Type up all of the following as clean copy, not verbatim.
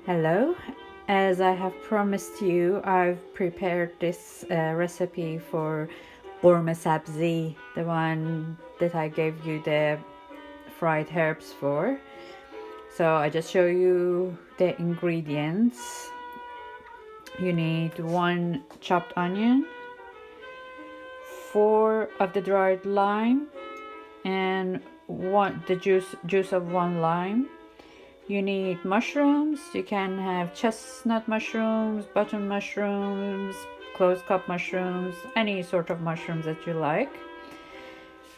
Hello, as I have promised you, I've prepared this recipe for Ghormeh Sabzi, the one that I gave you the fried herbs for. So I just show you the ingredients. You need one chopped onion, four of the dried lime, and one the juice of one lime. You need mushrooms. You can have chestnut mushrooms, button mushrooms, closed cup mushrooms, any sort of mushrooms that you like.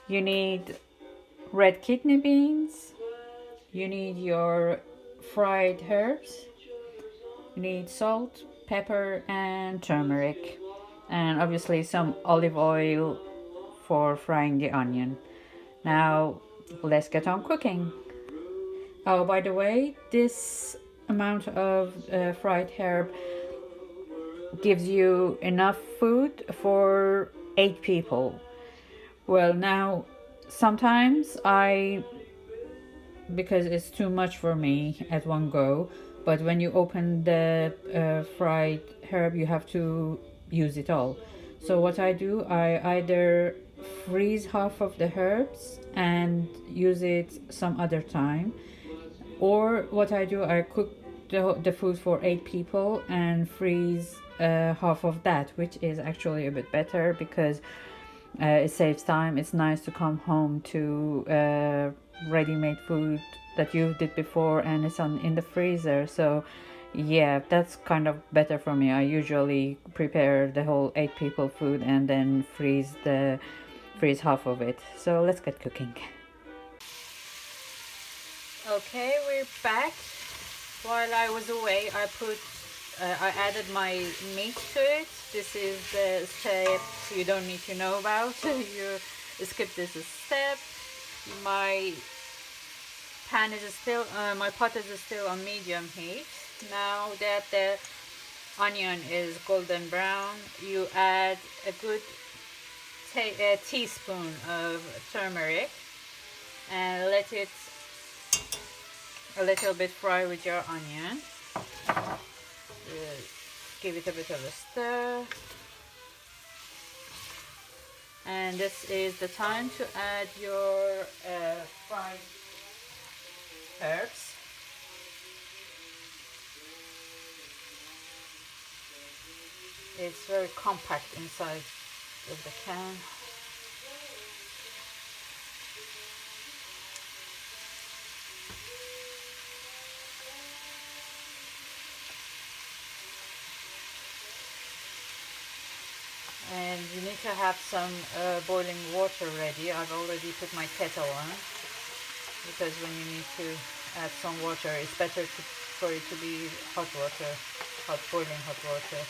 You need red kidney beans. You need your fried herbs. You need salt, pepper, and turmeric. And obviously some olive oil for frying the onion. Now, let's get on cooking. Oh, by the way, this amount of fried herb gives you enough food for 8 people. Well, now sometimes because it's too much for me at one go, but when you open the fried herb, you have to use it all. So what I do, I either freeze half of the herbs and use it some other time, or what I do, I cook the food for 8 people and freeze half of that, which is actually a bit better because it saves time. It's nice to come home to ready-made food that you did before and it's in the freezer. So yeah, that's kind of better for me. I usually prepare the whole 8 people food and then freeze half of it. So let's get cooking. Okay, we're back. While I was away, I added my meat to it. This is the step you don't need to know about. You skip this step. My my pot is still on medium heat. Now that the onion is golden brown, you add a teaspoon of turmeric and let it a little bit fry with your onion. Give it a bit of a stir, and this is the time to add your fried herbs. It's very compact inside of the can. And you need to have some boiling water ready. I've already put my kettle on because when you need to add some water, it's better for it to be hot water, boiling hot water.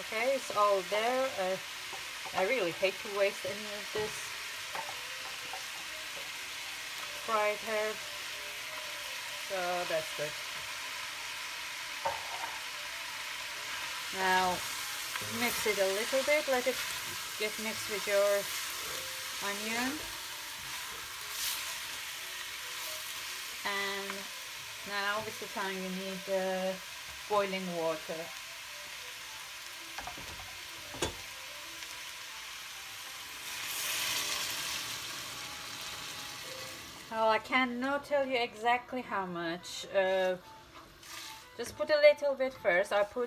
Okay, it's all there. I really hate to waste any of this fried herb, so that's good. Now mix it a little bit, let it get mixed with your onion, and now is the time you need boiling water. Well, I cannot tell you exactly how much. Just put a little bit first. I fill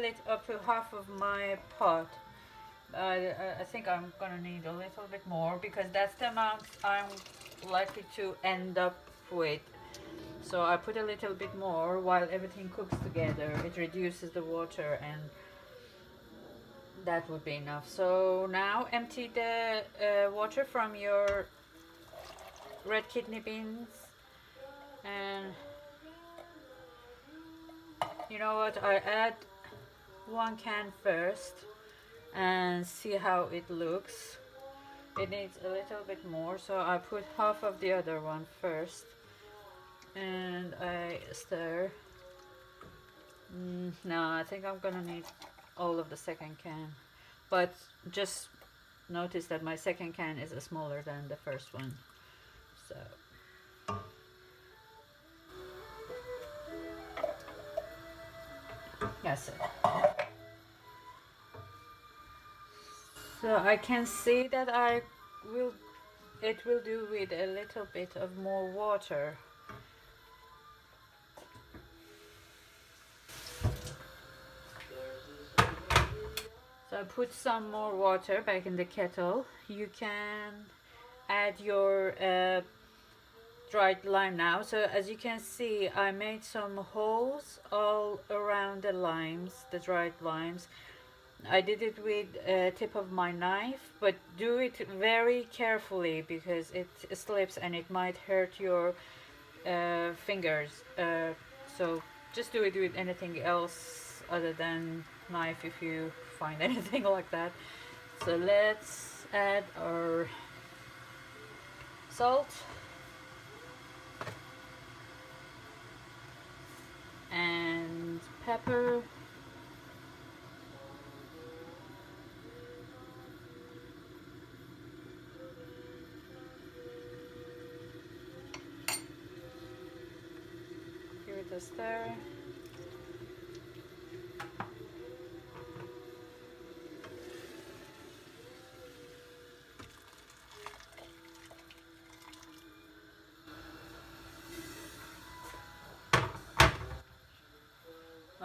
it up to half of my pot. I think I'm gonna need a little bit more because that's the amount I'm likely to end up with. So I put a little bit more while everything cooks together. It reduces the water and that would be enough. So now empty the water from your red kidney beans, and you know what, I add one can first and see how it looks. It needs a little bit more, so I put half of the other one first and I stir. No, I think I'm gonna need all of the second can, but just notice that my second can is smaller than the first one. So that's it. So I can see that it will do with a little bit of more water. So I put some more water back in the kettle. You can add your dried lime now. So as you can see, I made some holes all around the limes, the dried limes. I did it with a tip of my knife, but do it very carefully because it slips and it might hurt your fingers. So just do it with anything else other than knife if you find anything like that. So let's add our salt and pepper. Give it a stir.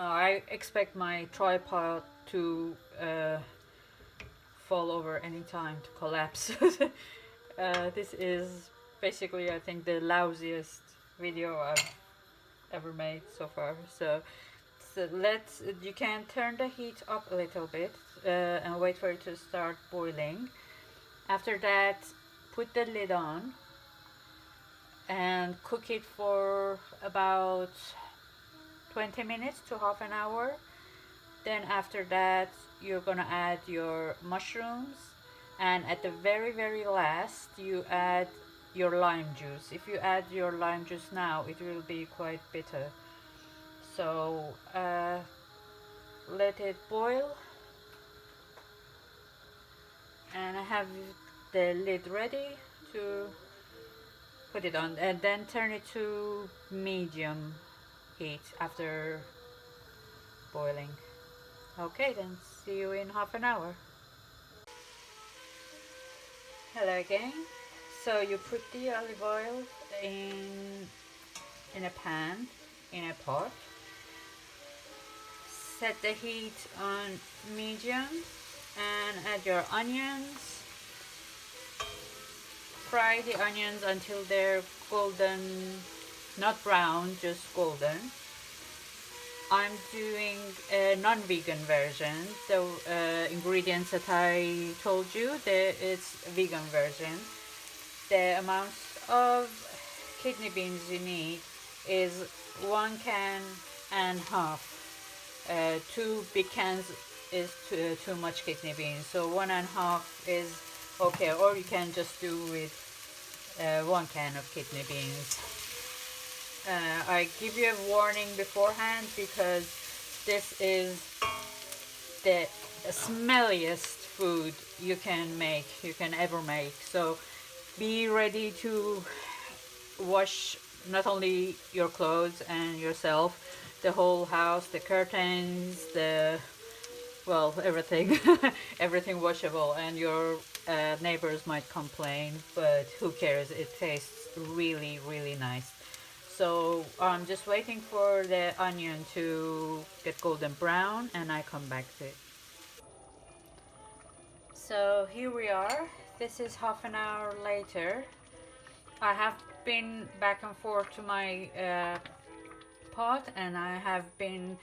I expect my tripod to fall over anytime, to collapse. This is basically, I think, the lousiest video I've ever made so far. So you can turn the heat up a little bit and wait for it to start boiling. After that, put the lid on and cook it for about 20 minutes to half an hour. Then after that, you're gonna add your mushrooms, and at the very last you add your lime juice. If you add your lime juice now, it will be quite bitter. So let it boil, and I have the lid ready to put it on, and then turn it to medium heat after boiling. Okay, then see you in half an hour. Hello again. So you put the olive oil in a pan, in a pot. Set the heat on medium and add your onions. Fry the onions until they're golden, not brown, just golden. I'm doing a non-vegan version. The ingredients that I told you, it's vegan version. The amount of kidney beans you need is 1 can and half. 2 big cans is too much kidney beans, so 1 and half is okay, or you can just do with 1 can of kidney beans. I give you a warning beforehand because this is the smelliest food you can ever make. So be ready to wash not only your clothes and yourself, the whole house, the curtains, everything, everything washable, and your neighbors might complain, but who cares? It tastes really nice. So I'm just waiting for the onion to get golden brown and I come back to it. So here we are. This is half an hour later. I have been back and forth to my pot, and I have been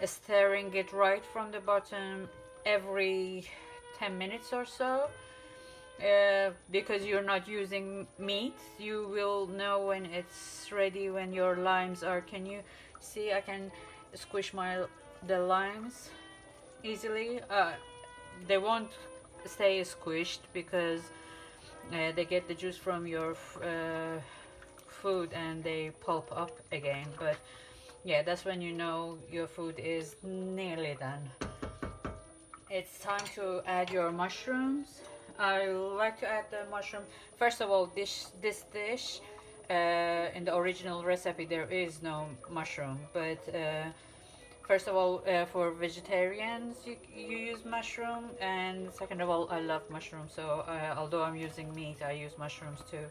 stirring it right from the bottom every 10 minutes or so. Because you're not using meat, you will know when it's ready, when your limes are. Can you see? I can squish the limes easily. They won't stay squished because they get the juice from your food and they pulp up again. But yeah, that's when you know your food is nearly done. It's time to add your mushrooms. I like to add the mushroom. First of all, this dish, in the original recipe there is no mushroom, but first of all, for vegetarians you use mushroom, and second of all, I love mushrooms, so although I'm using meat, I use mushrooms too.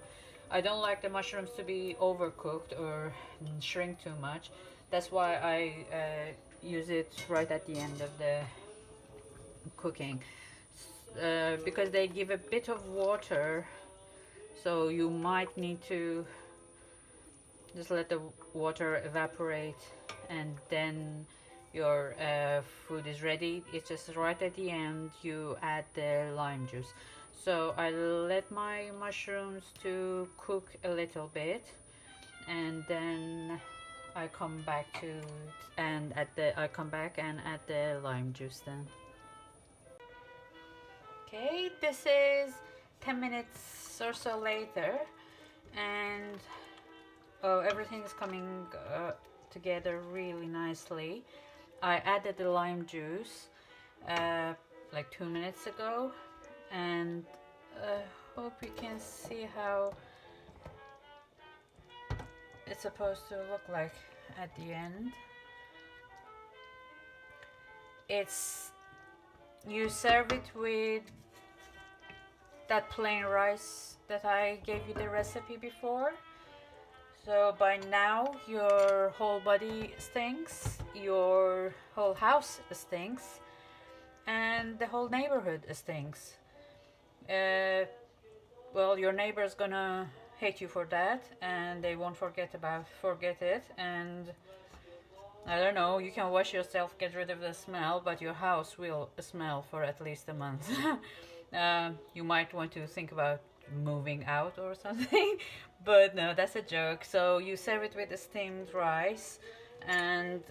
I don't like the mushrooms to be overcooked or shrink too much. That's why I use it right at the end of the cooking, because they give a bit of water, so you might need to just let the water evaporate, and then your food is ready. It's just right at the end you add the lime juice. So I let my mushrooms to cook a little bit, and then I come back to and I come back and add the lime juice then. Okay, this is 10 minutes or so later, and oh, everything is coming together really nicely. I added the lime juice like 2 minutes ago, and hope you can see how it's supposed to look like at the end. You serve it with that plain rice that I gave you the recipe before. So by now your whole body stinks, your whole house stinks, and the whole neighborhood stinks. Well, your neighbor's gonna hate you for that, and they won't forget it, and I don't know, you can wash yourself, get rid of the smell, but your house will smell for at least a month. You might want to think about moving out or something, but no, that's a joke. So you serve it with the steamed rice, and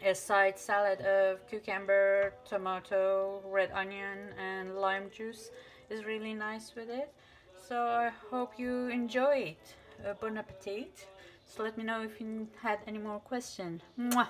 a side salad of cucumber, tomato, red onion, and lime juice is really nice with it. So I hope you enjoy it. Bon appetit. So let me know if you had any more questions. Mwah!